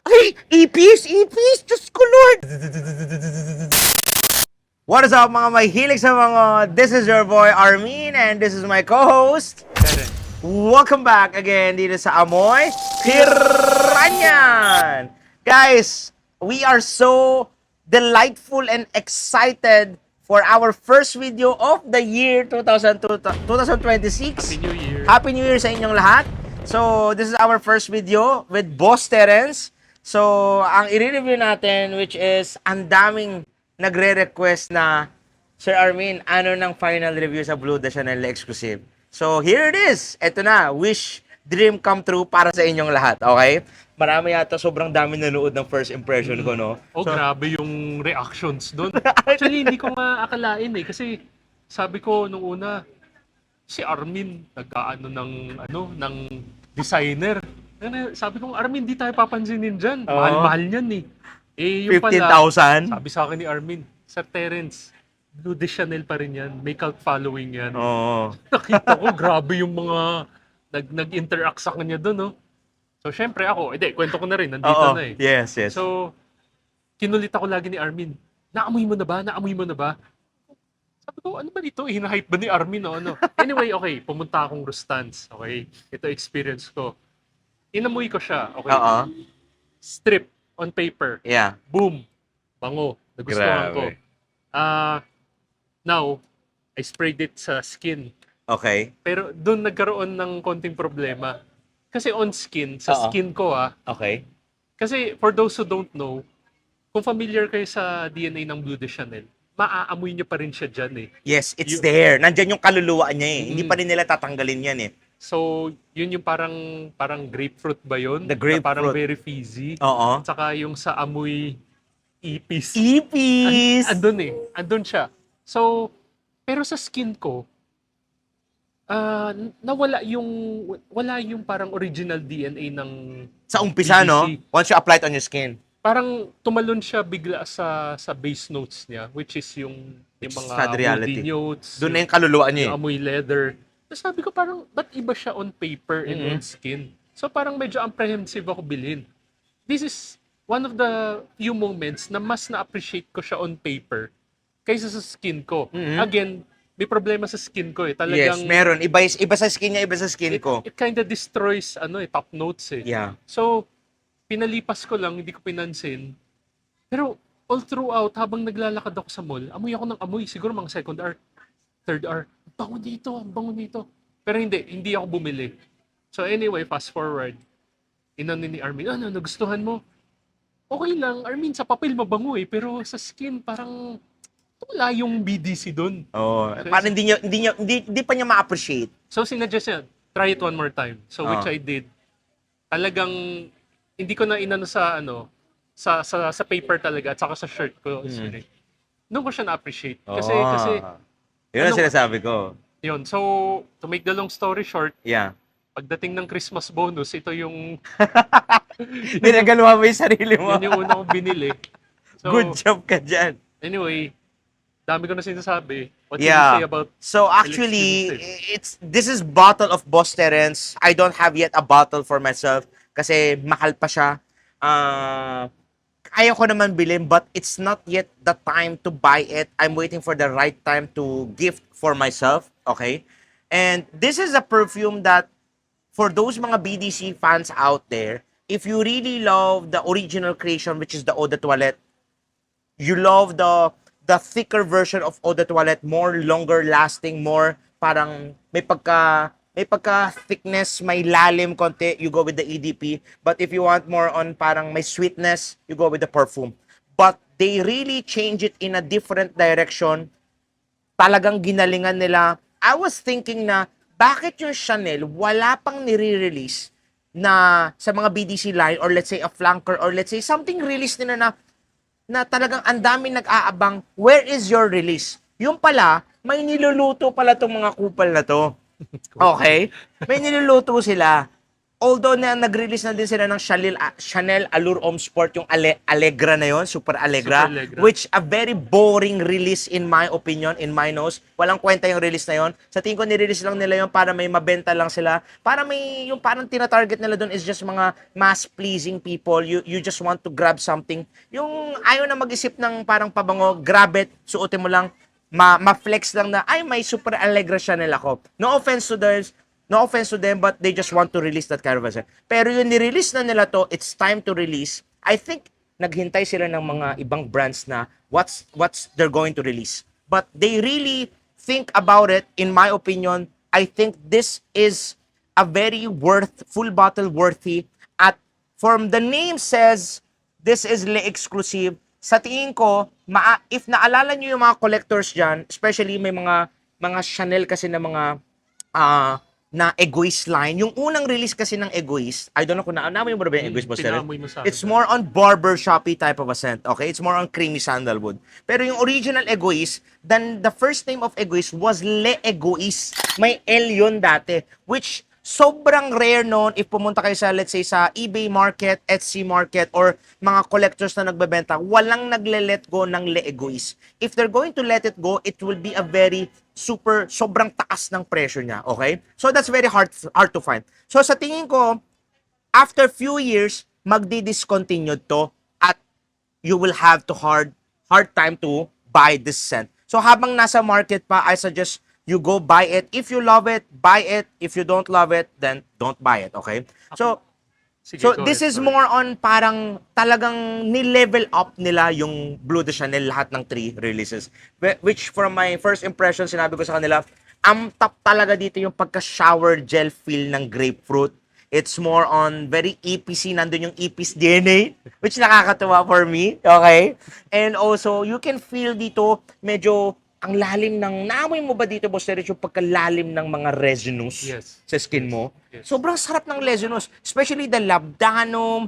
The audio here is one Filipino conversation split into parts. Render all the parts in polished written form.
Ay, ipis! Diyos ko, Lord! What is up, mga mahilig sa mga? This is your boy, Armin, and this is my co-host. Karen. Welcome back again dito sa Amoy Piranyan! Guys, we are so delightful and excited for our first video of the year 2026. Happy New Year. Happy New Year sa inyong lahat. So, this is our first video with Boss Terence. So, ang i-review natin, which is, ang daming nagre-request na, Sir Armin, ano ng final review sa Blue de Chanel exclusive? So, here it is. Ito na, wish, dream come true para sa inyong lahat, okay? Marami yata, sobrang dami nanood ng first impression ko, no? Oh, grabe yung reactions doon. Actually, hindi ko nga akalain eh. Kasi sabi ko nung una, si Armin nag-aano ng designer. Sabi ko, Armin, di tayo papansinin dyan. Oo. Mahal-mahal niyan eh. Eh, yung pala, 15,000? sabi sa akin ni Armin, Sir Terence, Blue de Chanel pa rin yan. May cult following yan. Oo. Nakita ko, grabe yung mga nag-interact sa kanya doon, no? So, syempre ako, kwento ko na rin, nandito Oo. na eh. Yes. So, kinulit ako lagi ni Armin, naamoy mo na ba? Naamoy mo na ba? Sabi ko, ano ba dito? Hinahype ba ni Armin o ano? Anyway, okay, pumunta akong Rustans. Okay, ito experience ko. Inamoy ko siya. Okay, Oo. strip on paper. Yeah. Boom. Bango. Nagustuhan ko. Grabe. Now, I sprayed it sa skin. Okay. Pero doon nagkaroon ng konting problema. Kasi on skin, sa Oo. skin ko Okay. kasi for those who don't know, kung familiar kayo sa DNA ng Blue de Chanel, maaamoy nyo pa rin siya dyan eh. Yes, it's You- there. Nandyan yung kaluluwa niya eh. Hindi Mm. pa rin nila tatanggalin yan eh. So, yun yung parang grapefruit ba yun? The Na parang grapefruit. very fizzy. Oo. Tsaka yung sa amoy ipis. Ipis! Andun eh. Andun siya. So, pero sa skin ko, wala yung parang original DNA ng Sa umpisa, no? BDC. Once you apply it on your skin. Parang tumalon siya bigla sa base notes niya, which is yung Which is mga not reality. woody notes, Doon na yung kaluluwa niya yung eh. amoy leather. Tapos sabi ko parang, ba't iba siya on paper and on skin? So parang medyo apprehensive ako bilhin. This is one of the few moments na mas na-appreciate ko siya on paper kaysa sa skin ko. Again, may problema sa skin ko eh. Yes, Talagang meron. Iba sa skin niya, iba sa skin ko. it kinda destroys top notes eh. Yeah. So, pinalipas ko lang, hindi ko pinansin. Pero all throughout, habang naglalakad ako sa mall, amoy ako ng amoy. Siguro mga second hour, third hour. Ang bango dito. Pero hindi ako bumili. So anyway, fast forward. Inano ni Armin, nagustuhan mo? Okay lang, Armin, sa papel mabango eh. Pero sa skin, parang wala yung BDC doon. Oh, parang hindi pa niya ma-appreciate. So sinuggest niya, try it one more time. So which I did. Talagang hindi ko na inano sa sa paper talaga at saka sa shirt ko. Doon ko siya na-appreciate. Kasi Yun ang Ano- sinasabi ko. yun. So to make the long story short, Yeah. pagdating ng Christmas bonus, ito yung Pinagaluhan mo yung sarili mo. yun yung una kong binili. So Good job ka dyan. anyway, dami ko na sinasabi. What can you Yeah. say about So actually, exclusive? this is bottle of Boss Terence. I don't have yet a bottle for myself kasi mahal pa siya. Kaya ko naman bilhin but it's not yet the time to buy it. I'm waiting for the right time to gift for myself. Okay? And this is a perfume that for those mga BDC fans out there, if you really love the original creation, which is the Eau de Toilette, you love the thicker version of Eau de Toilette, more longer lasting, more parang may pagka thickness, may lalim konti, you go with the EDP. But if you want more on parang may sweetness, you go with the perfume. But they really change it in a different direction. Talagang ginalingan nila. I was thinking na, bakit yung Chanel wala pang nire-release na sa mga BDC line or let's say a flanker or let's say something release nila na talagang ang dami nag-aabang, where is your release? Yung pala, may niluluto pala tong mga kupal na to. Okay? May niluluto sila. although na nag-release na din sila ng Chanel Allure Homme Sport, yung Allegra na yon, Super Allegra, Super Allegra. which a very boring release in my opinion, in my nose. Walang kwenta yung release na yon. Sa tingin ko, nirelease lang nila yon para may mabenta lang sila. Para may, yung parang tina-target nila doon is just mga mass-pleasing people. You just want to grab something. Yung ayaw na mag-isip ng parang pabango, grab it, suotin mo lang, ma-flex lang na, ay, may Super Allegra Chanel ako. No offense to them, but they just want to release that kind of a set. Pero yung ni-release na nila to, it's time to release. I think naghintay sila ng mga ibang brands na what's they're going to release. But they really think about it, in my opinion. I think this is a very full bottle worthy. At from the name says, this is Le Exclusive. Sa tingin ko, if naalala nyo yung mga collectors dyan, especially may mga Chanel kasi na mga na Egoist line. Yung unang release kasi ng Egoist, I don't know kung naamoy mo ba yung Egoist, Boss Terrence? Pinamoy mo sa akin. It's more on barber shoppy type of a scent, okay? It's more on creamy sandalwood. Pero yung original Egoist, then the first name of Egoist was Le Egoist. May L yun dati, which sobrang rare noon if pumunta kayo sa, let's say, sa eBay market, Etsy market, or mga collectors na nagbebenta, walang nagle-let go ng Le Egoist. If they're going to let it go, it will be a very sobrang taas ng presyo niya, okay? So that's very hard to find. So sa tingin ko, after few years, magdi-discontinued to at you will have to hard time to buy this scent. So habang nasa market pa, I suggest you go buy it. If you love it, buy it. If you don't love it, then don't buy it, okay? So Sige, So go this ahead, is sorry. more on parang talagang ni-level up nila yung Bleu de Chanel lahat ng 3 releases. Which from my first impression, sinabi ko sa kanila, ang top talaga dito yung pagka-shower gel feel ng grapefruit. It's more on very EPC, nandun yung EP's DNA, which nakakatuwa for me, okay? And also, you can feel dito medyo ang lalim ng, naamoy mo ba dito, Boss Terrence, yung pagkalalim ng mga resinous Yes. sa skin mo? Yes. Sobrang sarap ng resinous, especially the labdanum,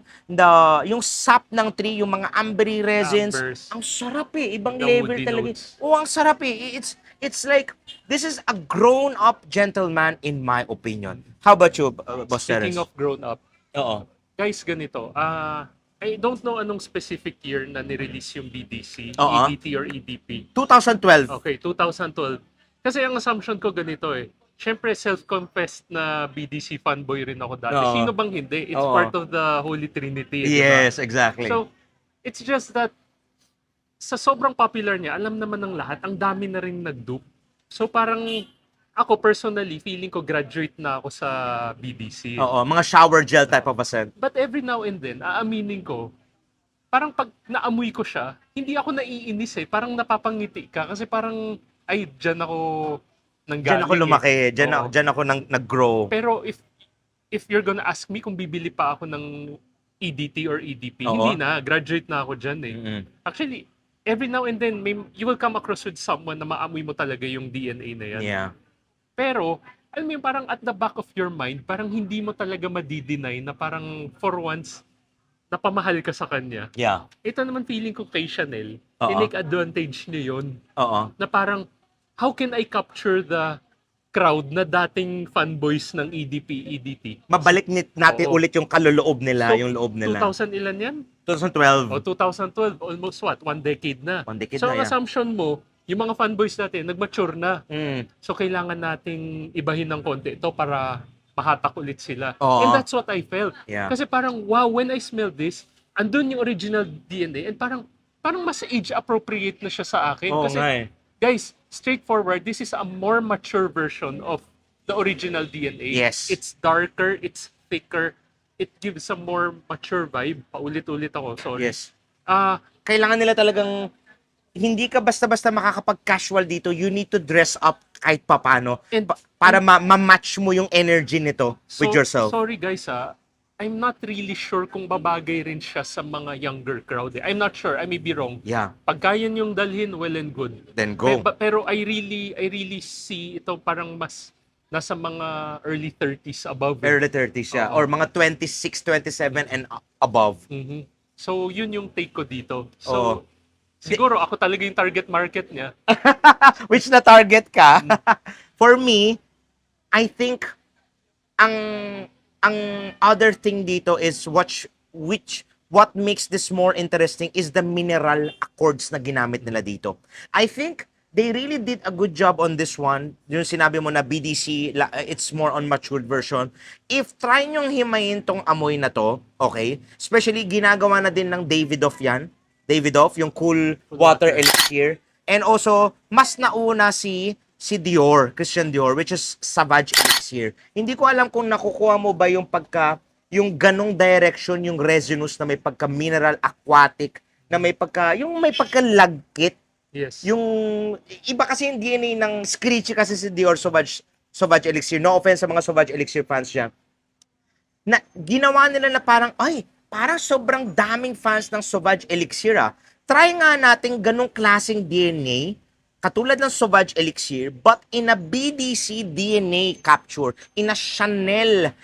yung sap ng tree, yung mga ambery resins. Ambers. Ang sarap eh, ibang The level woody talaga. notes. Oh, ang sarap eh. It's like, this is a grown-up gentleman in my opinion. How about you, Boss Terrence? Speaking of grown up, Oo. guys, ganito. I don't know anong specific year na nirelease yung BDC, Oo. EDT or EDP. 2012. Okay, 2012. Kasi ang assumption ko ganito eh. Siyempre, self-confessed na BDC fanboy rin ako dati. Oo. Sino bang hindi? It's Oo. part of the Holy Trinity. di ba? Yes, exactly. So, it's just that sa sobrang popular niya, alam naman ng lahat, ang dami na rin nag-dupe. So parang ako personally, feeling ko graduate na ako sa BDC. Oo, mga shower gel type of a scent. But every now and then, aaminin ko, parang pag naamoy ko siya, hindi ako naiinis eh. Parang napapangiti ka. Kasi parang, ay, dyan ako nanggaling. Diyan ako lumaki, Oo. diyan ako nag-grow. Pero if you're gonna ask me kung bibili pa ako ng EDT or EDP, Oo. hindi na. Graduate na ako dyan eh. Mm-mm. Actually, every now and then, you will come across with someone na maamoy mo talaga yung DNA na yan. Yeah. Pero, alam mo yung parang at the back of your mind, parang hindi mo talaga madi-deny na parang for once, napamahal ka sa kanya. Yeah. Ito naman feeling ko kay Chanel, Oo. tinake advantage niya yun. Oo. Na parang, how can I capture the crowd na dating fanboys ng EDP, EDT? Mabalik natin Oo. ulit yung kaloloob nila, So, yung loob nila. 2000 ilan yan? 2012. O 2012, almost what? 1 decade na. 1 decade So, na, ang yeah. assumption mo, yung mga fanboys natin, nag-mature na. Mm. So, kailangan nating ibahin ng konti ito para mahatak ulit sila. Oo. And that's what I felt. Yeah. Kasi parang, wow, when I smell this, andun yung original DNA and parang mas age-appropriate na siya sa akin. Oo Kasi, nga eh. guys, straightforward, this is a more mature version of the original DNA. Yes. It's darker, it's thicker, it gives a more mature vibe. Paulit-ulit ako, sorry. Yes. Ah, Kailangan nila talagang hindi ka basta-basta makakapag-casual dito. You need to dress up kahit papano And- para ma-match mo yung energy nito with yourself. Sorry guys I'm not really sure kung babagay rin siya sa mga younger crowd. I'm not sure, I may be wrong. Yeah. Pag kaya yung dalhin, well and good. Then go. Pero I really see ito parang mas nasa mga early 30s above. Early 30s siya. Oo. Or mga 26, 27 and above. Mhm. So, yun yung take ko dito. Oo. So, siguro ako talaga yung target market niya. Which na target ka. For me, I think ang ang other thing dito is what makes this more interesting is the mineral accords na ginamit nila dito. I think they really did a good job on this one. Yung sinabi mo na BDC, it's more on matured version. If try nyong himayin tong amoy na to, okay? Especially ginagawa na din ng Davidoff yan. Davidoff, yung cool water elixir. And also, mas nauna si Dior, Christian Dior, which is Savage Elixir. Hindi ko alam kung nakukuha mo ba yung ganong direction, yung resinous na may pagka-mineral aquatic, na may pagka-lagkit. Yes. Yung, iba kasi yung DNA ng screechy kasi si Dior Sauvage Elixir. No offense sa mga Sauvage Elixir fans dyan. Na, ginawa nila na parang, parang sobrang daming fans ng Sauvage Elixir Try nga natin ganong klaseng DNA, katulad ng Sauvage Elixir, but in a BDC DNA capture, in a Chanel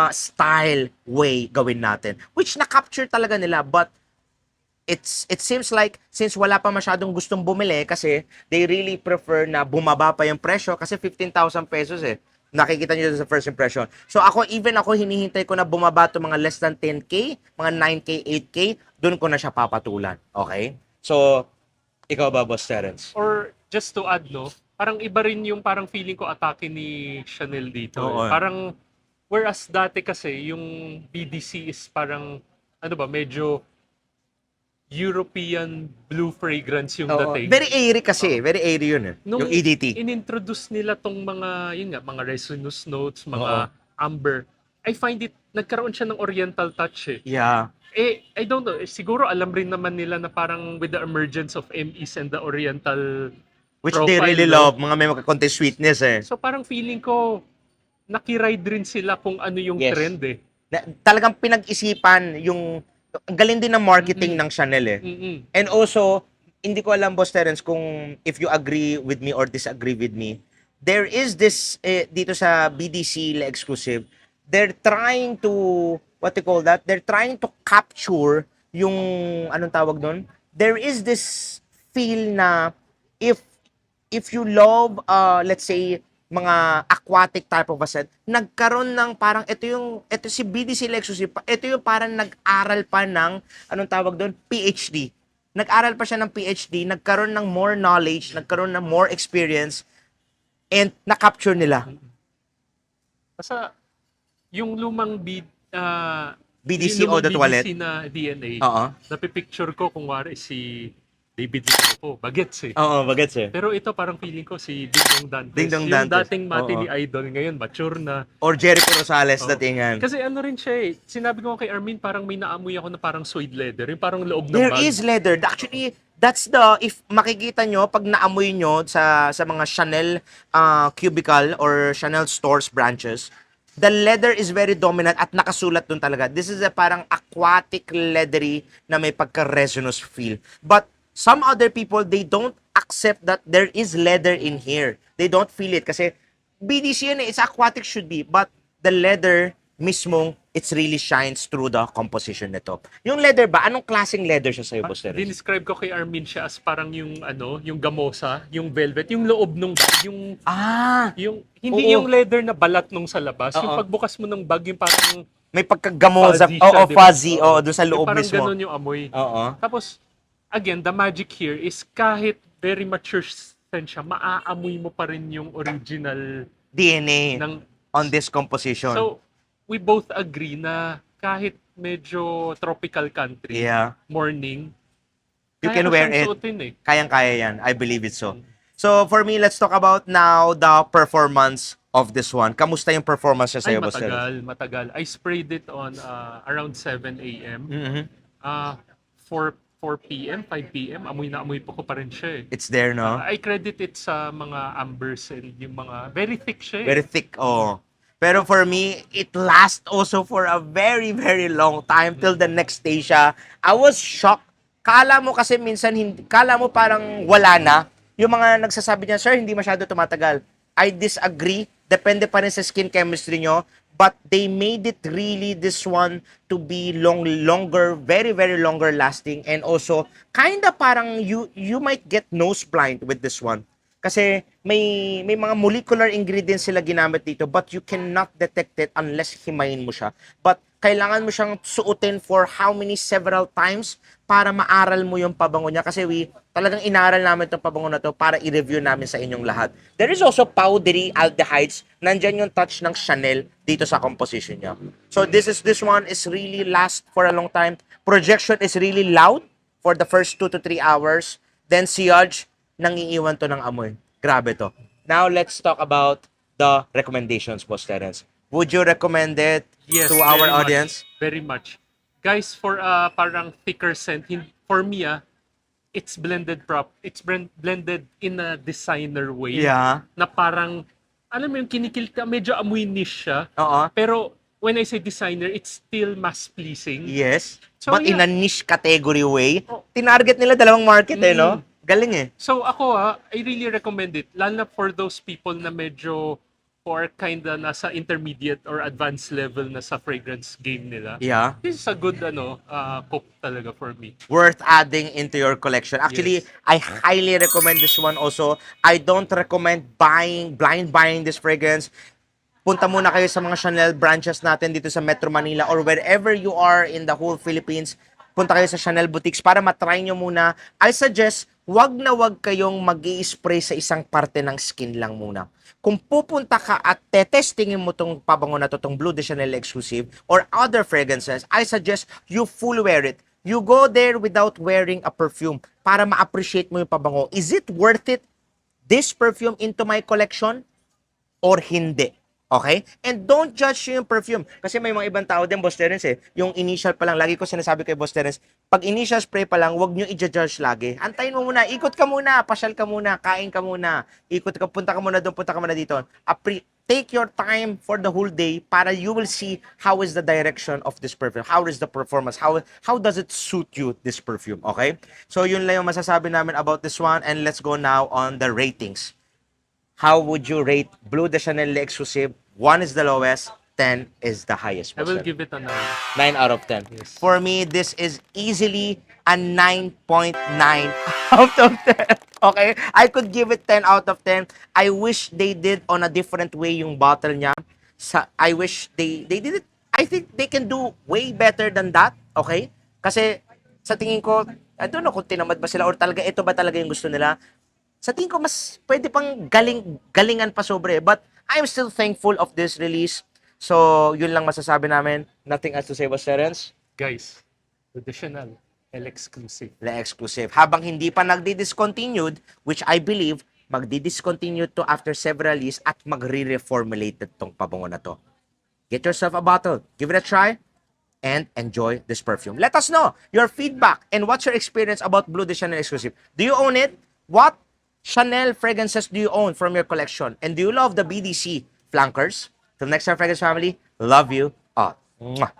style way gawin natin. Which na-capture talaga nila, but it seems like since wala pa masyadong gustong bumili kasi they really prefer na bumaba pa yung presyo kasi 15,000 pesos Nakikita niyo sa first impression. So even ako hinihintay ko na bumaba to mga less than 10K, mga 9K, 8K, doon ko na siya papatulan. Okay? So, ikaw ba, Boss Terence? Or just to add, no, parang iba rin yung parang feeling ko atake ni Chanel dito. Oo. Parang, whereas dati kasi, yung BDC is parang, medyo European blue fragrance yung dating. Very airy kasi. Very airy yun Nung yung EDT. inintroduce nila tong mga resinous notes, mga amber, I find it, nagkaroon siya ng oriental touch Yeah. I don't know, siguro alam rin naman nila na parang with the emergence of MEs and the oriental Which profile, they really no? love. Mga may konti sweetness So parang feeling ko, nakiride rin sila kung ano yung Yes. trend Talagang pinag-isipan yung ang galing din ng marketing ng Chanel Mm-mm. And also, hindi ko alam, Boss Terence, kung if you agree with me or disagree with me, there is this, dito sa BDC exclusive, they're trying to, what they call that? They're trying to capture yung, anong tawag doon? There is this feel na if you love, let's say, mga aquatic type of a scent, nagkaroon ng parang, ito si BDC Lexus, ito yung parang nag-aral pa ng, anong tawag doon? PhD. Nag-aral pa siya ng PhD, nagkaroon ng more knowledge, nagkaroon ng more experience, and na-capture nila. Basta, yung lumang BDC yung Eau de lumang Toilette. BDC na DNA, Oo. napipicture ko kung wari si David Licoco, bagets Oo, bagets Pero ito parang feeling ko si Dingdong Dantes. Dingdong Yung Dantes. dating mati Oo. ni Idol, ngayon mature na. Or Jericho Rosales Oo. datingan. Kasi ano rin siya sinabi ko kay Armin, parang may naamoy ako na parang suede leather. Yung parang loob ng There bag. is leather. Actually, that's if makikita nyo, pag naamoy nyo sa mga Chanel cubicle or Chanel stores branches, the leather is very dominant at nakasulat dun talaga. This is a parang aquatic leathery na may pagka-resinous feel. But some other people, they don't accept that there is leather in here. They don't feel it kasi BDC yun it's aquatic should be, but the leather mismong, it's really shines through the composition nito. Yung leather ba, anong klaseng leather siya sa'yo, Boss Terence? Dinescribe ko kay Armin siya as parang yung yung gamosa, yung velvet, yung loob nung bag, yung hindi Oo. yung leather na balat nung sa labas, yung Oo. pagbukas mo ng bag, yung parang May pagkagamosa, fuzzy siya, di ba? fuzzy, doon sa Yung loob parang mismo. ganun yung amoy. Oo. Tapos, again, the magic here is kahit very mature scent siya, maaamoy mo pa rin yung original DNA ng... on this composition. So, we both agree na kahit medyo tropical country, Yeah. morning, You kaya can ko wear siyang it. suotin Kayang-kaya yan. I believe it so. So, for me, let's talk about now the performance of this one. Kamusta yung performance niya Ay, sa'yo, Boss Terence? matagal. I sprayed it on around 7 a.m. Mhm. 4 p.m., 5 p.m., amoy na amoy po ko pa rin siya It's there, no? I credit it sa mga ambers and yung mga very thick siya Very thick, Pero for me, it lasts also for a very, very long time till the next day siya. I was shocked. Kala mo kasi minsan, kala mo parang wala na. Yung mga nagsasabi niya, sir, hindi masyado tumatagal. I disagree. Depende pa rin sa skin chemistry nyo. But they made it really this one to be longer, very, very longer lasting. And also, kinda parang you might get nose blind with this one. Kasi may mga molecular ingredients sila ginamit dito but you cannot detect it unless himayin mo siya. But kailangan mo siyang suotin for how many several times para maaral mo yung pabango niya. Kasi talagang inaral namin itong pabango na to para i-review namin sa inyong lahat. There is also powdery aldehydes. Nandyan yung touch ng Chanel dito sa composition niya. So this one is really last for a long time. Projection is really loud for the first 2 to 3 hours. Then sillage, nangiiwan to ng amoy. Grabe to. Now, let's talk about the recommendations, Boss Terence. Would you recommend it Yes, to our very audience? much. Very much. Guys, for parang thicker scent, for me it's blended in a designer way. Yeah. Na parang, alam mo yung kinikil ka, medyo amoy niche siya. Oo. Pero when I say designer, it's still mass pleasing. Yes. So, But in yeah. a niche category way, Oh. tinarget nila dalawang market no? Galing eh. So ako I really recommend it. Lalo na for those people na medyo or kinda nasa intermediate or advanced level na sa fragrance game nila. Yeah. This is a good cook talaga for me. Worth adding into your collection. Actually, Yes. I highly recommend this one also. I don't recommend blind buying this fragrance. Punta muna kayo sa mga Chanel branches natin dito sa Metro Manila or wherever you are in the whole Philippines. Punta kayo sa Chanel boutiques para matry nyo muna. I suggest, wag na wag kayong mag-i-spray sa isang parte ng skin lang muna. Kung pupunta ka at tetestingin mo tong pabango na to, tong Bleu de Chanel exclusive or other fragrances, I suggest you full wear it. You go there without wearing a perfume para ma-appreciate mo yung pabango. Is it worth it, this perfume, into my collection or hindi? Okay? And don't judge yung perfume. Kasi may mga ibang tao din, Boss Terence, yung initial pa lang, lagi ko sinasabi kay Boss Terence, pag initial spray pa lang, wag nyo i-judge lagi. Antayin mo muna, ikot ka muna, pasyal ka muna, kain ka muna, ikot ka, punta ka muna doon, punta ka muna dito. Take your time for the whole day para you will see how is the direction of this perfume, how is the performance, how does it suit you, this perfume, okay? So yun lang yung masasabi namin about this one, and let's go now on the ratings. How would you rate Bleu de Chanel exclusive? 1 is the lowest, 10 is the highest. I will Boss give it a 9. 9 out of 10. Yes. For me, this is easily a 9.9 out of 10. Okay? I could give it 10 out of 10. I wish they did on a different way yung bottle niya. I wish they did it. I think they can do way better than that. Okay? Kasi sa tingin ko, I don't know kung tinamad ba sila or talaga ito ba talaga yung gusto nila. Sa tingin ko, mas pwede pang galingan pa sobre. But I'm still thankful of this release. So, yun lang masasabi namin. Nothing else to say, Boss Terence? Guys, traditional L-exclusive. La exclusive. Habang hindi pa nagdi-discontinued, which I believe, magdi-discontinue to after several years at magre-reformulate itong pabango na to. Get yourself a bottle. Give it a try. And enjoy this perfume. Let us know your feedback and what's your experience about Bleu de Chanel exclusive. Do you own it? What Chanel fragrances do you own from your collection? And do you love the BDC flankers? Till next time, fragrance family, love you all. Mwah.